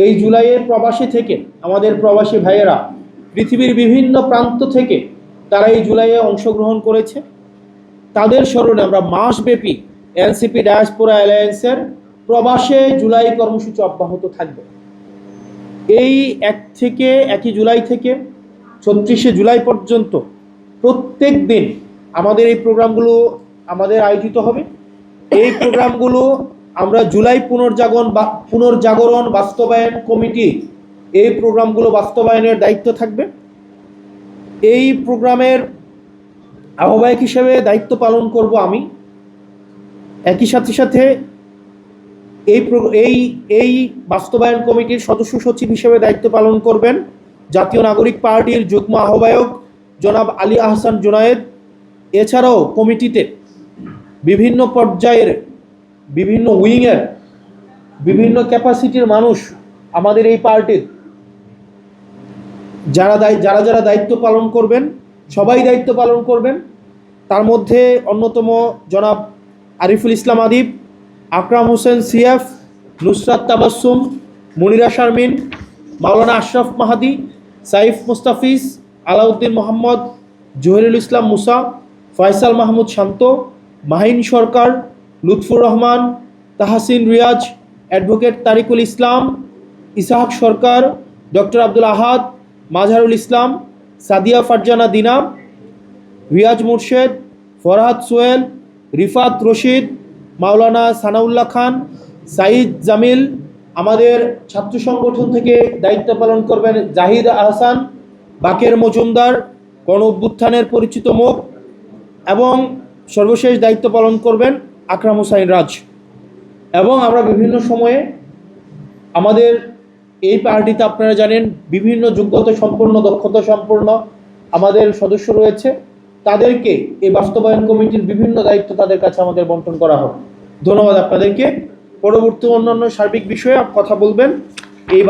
এই জুলাইয়ের প্রবাসী থেকে আমাদের প্রবাসী ভাইয়েরা পৃথিবীর বিভিন্ন প্রান্ত থেকে তারা এই জুলাইয়ে অংশগ্রহণ করেছে। তাদের স্মরণে আমরা মাসব্যাপী এনসিপি ডায়াসপোরা অ্যালায়েন্সের প্রবাসে জুলাই কর্মসূচি অব্যাহত থাকবে। এই 1 জুলাই থেকে 36 জুলাই পর্যন্ত প্রত্যেক দিন আমাদের এই প্রোগ্রামগুলো আমাদের আয়োজিত হবে। এই প্রোগ্রামগুলো আমরা জুলাই পুনর্জাগরণ বাস্তবায়ন কমিটি এই প্রোগ্রামগুলো বাস্তবায়নের দায়িত্ব থাকবে। এই প্রোগ্রামের আহ্বায়ক হিসেবে দায়িত্ব পালন করব আমি। একই সাথে এই বাস্তবায়ন কমিটির সদস্য সচিব হিসেবে দায়িত্ব পালন করবেন জাতীয় নাগরিক পার্টির যুগ্ম আহ্বায়ক জনাব আলী আহসান জুনায়েদ। এছাড়াও কমিটিতে বিভিন্ন পর্যায়ের বিভিন্ন উইংয়ের বিভিন্ন ক্যাপাসিটির মানুষ আমাদের এই পার্টির যারা দায়িত্ব পালন করবেন, সবাই দায়িত্ব পালন করবেন। তার মধ্যে অন্যতম জনাব আরিফুল ইসলাম আদিব, আকরাম হোসেন সিএফ, নুসরাত তাবাসসুম, মুনিরা শারমিন, মাওলানা আশরাফ মাহাদি, সাইফ মুস্তাফিজ, আলাউদ্দিন মোহাম্মদ, জহিরুল ইসলাম মুসা, ফয়সাল মাহমুদ শান্ত, মাহিন সরকার, লুৎফুর রহমান, তাহসিন রিয়াজ, অ্যাডভোকেট তারিকুল ইসলাম, ইসাহাক সরকার, ডক্টর আব্দুল আহাদ, মাজহারুল ইসলাম, সাদিয়া ফারজানা দিনা, রিয়াজ মুর্শেদ, ফরহাদ সোহেল, রিফাত রশিদ, মাওলানা সানাউল্লাহ খান, সাইদ জামিল। আমাদের ছাত্র সংগঠন থেকে দায়িত্ব পালন করবেন জাহিদ আহসান, বাকের মজুমদার, গণ অভ্যুত্থানের পরিচিত মুখ, এবং সর্বশেষ দায়িত্ব পালন করবেন আকরাম হোসাইন রাজ। এবং আমরা বিভিন্ন সময়ে আমাদের এই পার্টিতে আপনারা জানেন বিভিন্ন যোগ্যতা সম্পন্ন, দক্ষতা সম্পন্ন আমাদের সদস্য রয়েছে। তাদেরকে এই বাস্তবায়ন কমিটির বিভিন্ন দায়িত্ব তাদের কাছে আমাদের বন্টন করা হবে। ধন্যবাদ আপনাদেরকে। পরবর্তী অন্যান্য সার্বিক বিষয়ে কথা বলবেন এই